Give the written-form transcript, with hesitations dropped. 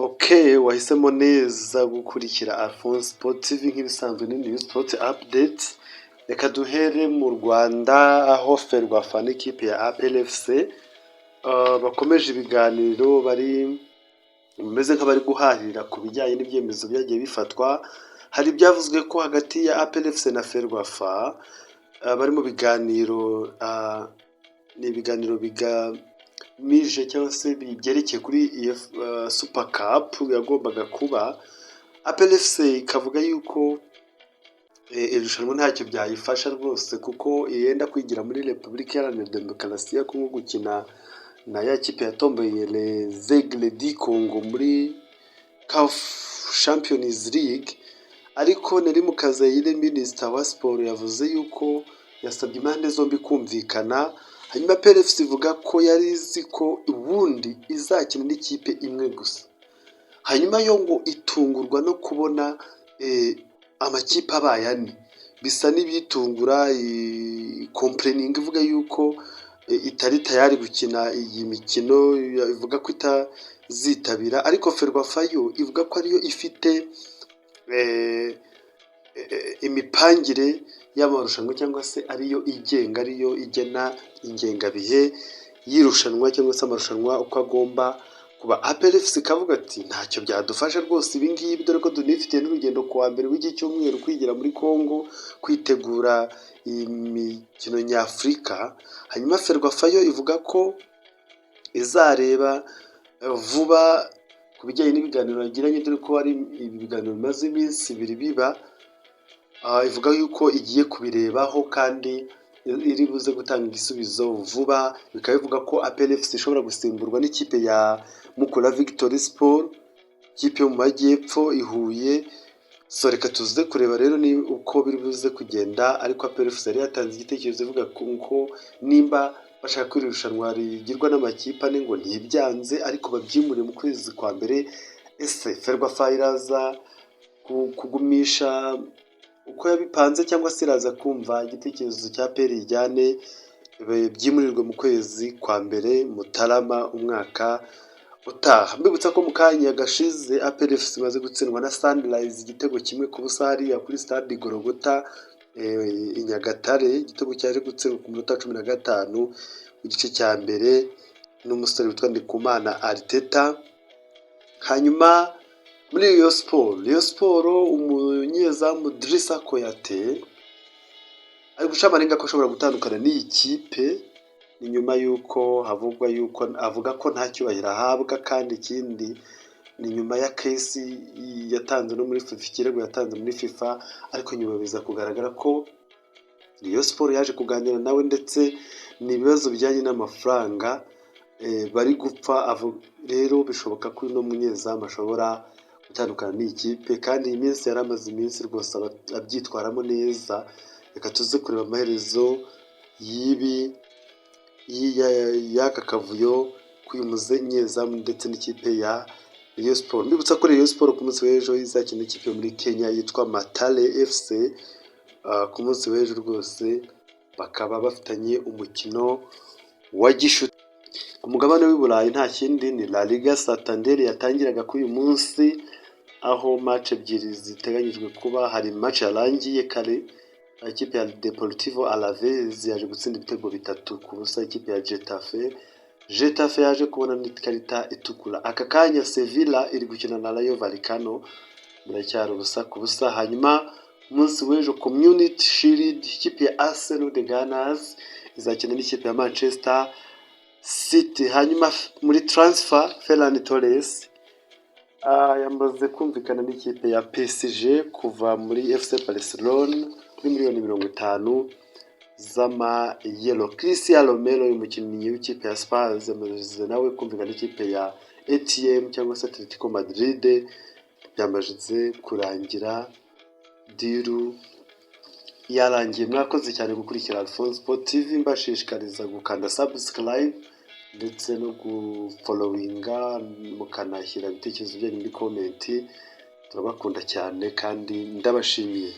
Okay, wahisemo neza gukurikira Alphonse Sport TV nk'ibisanzwe ni New Sport Update. Reka duhere mu Rwanda aho Ferwafa n'ikipe ya APR FC bakomeje ibiganiro bameze nk'abari guharira ku bijyanye n'ibyemezo byagiye bifatwa. Hari ibyavuzwe ko hagati ya APR FC na Ferwafa bari mu biganiro ni ibiganiro bigamije cyangwa se byerekeye kuri Super Cup yagombaga kuba. APR FC ikavuga yuko irushanwa ntacyo byayifasha rwose kuko yenda kwigira muri Repubulika Iharanira Demokarasi ya Kongo gukina na ya kipe yatomboye les Aigles du Congo muri CAF Champions League. Ariko Neri Mukazayire Minisita wa Siporo yavuze yuko yasabye impande zombi kumvikana. Hanyuma APR FC ivuga ko yari izi ko ubundi izakina n'ikipe imwe gusa. Hanyuma yo ngo itungurwa no kubona amakipe abaye ane. Bisa n'ibyitungura complaining ivuga yuko itari tayari gukina iyi mikino, ivuga ko itazitabira. Ariko Ferwafa yo ivuga ko ariyo ifite imipangire y'amarushanwa cyangwa se ariyo igenga, ariyo igena ingengabihe y'irushanwa cyangwa se amarushanwa uko agomba kuba. APR FC ikavuga ati ntacyo byadufasha rwose ibi ngibi, dore ko dunifitiye n'urugendo ku wa mbere w'iki cyumweru kwigira muri Congo kwitegura imikino nyafurika. Hanyuma Ferwafa yo ivuga ko izareba vuba ku bijyanye n'ibiganiro yagiranye, dore ko hari ibi biganiro bimaze iminsi ibiri biba. Ivuga yuko igiye kubirebaho kandi iri buze gutanga igisubizo vuba. Bikaba bivuga ko APR FC ishobora gusimburwa n'ikipe ya Mukura Victory Sport, ikipe yo mu majyepfo ihuye. So reka tuze kureba rero ni uko biri buze kugenda. Ariko APR FC yari yatanze igitekerezo ivuga ko nimba bashaka ko irushanwa rigirwa n'amakipe ane ngo ntibyanze, ariko babyimure mu kwezi kwa mbere. Ese Ferwafa iraza kugumisha uko yabipanze cyangwa se iraza kumva igitekerezo cya APR ijyane byimurirwe mu kwezi kwa mbere Mutarama umwaka utaha? Mbibutsa ko mu kanya gashize APR FC imaze gutsindwa na Sunrise igitego kimwe ku busa hariya kuri stade Gorogota i Nyagatare. Igitego cyaje gutsindwa ku minota 15 igice cya mbere n'umusore witwa Ndikumana Arteta. Hanyuma muri Rayon Sport umunyezamu Drissa Koyate ari guca amarenga ko ashobora gutandukana n'iyi kipe, ni nyuma yuko havugwa yuko avuga ko nta cyubahiro ahabwa, kandi ikindi ni nyuma ya case yatanze no muri FIFA, ikirego yatanze muri FIFA. Ariko nyuma biza kugaragara ko Rayon Sport yaje kuganira nawe ndetse n'ibibazo bijyanye n'amafaranga bari gupfa. Rero bishoboka ko uno munyezamu ashobora gutandukana n'iyi kipe, kandi iyi minsi yari amaze iminsi rwose abyitwaramo neza. Reka tuze kureba amaherezo y'aka kavuyo k'uyu munyezamu ndetse n'ikipe ya Rayon Sport. Mbibutsa ko Rayon Sport ku munsi w'ejo izakina ikipe muri Kenya yitwa Matale FC. Ku munsi w'ejo rwose bakaba bafitanye umukino wa gishuti. Ku mugabane w'i Burayi nta kindi ni La Liga Santander yatangiraga kuri uyu munsi, aho match ebyiri ziteganyijwe kuba. Hari match yarangiye kare, ikipe ya Deportivo Alaves yaje gutsinda ibitego 3 ku busa ikipe ya Getafe yaje kubona n'ikarita itukura. Aka kanya Sevilla iri gukina na Rayo Vallecano, biracyari ubusa ku busa. Hanyuma umunsi w'ejo Community Shield ikipe ya Arsenal de Gunners izakina n'ikipe ya Manchester City. Hanyuma muri transfer Ferran Torres yamaze kumvikana n'ikipe ya PSG kuva muri FC Barcelona kuri miliyoni 50 z'amayero. Cristiano Romero umukinnyi w'ikipe ya Spurs yamaze nawe kumvikana n'ikipe ya ATM cyangwa se Atletico Madrid. Byamaze kurangira, diru yarangiye. Mwakoze cyane gukurikira Alphonse Sport TV, mbashishikariza gukanda subscribe ndetse no gufollowinga, mukanashyira ibitekerezo byanyu muri comment. Turabakunda cyane kandi ndabashimiye.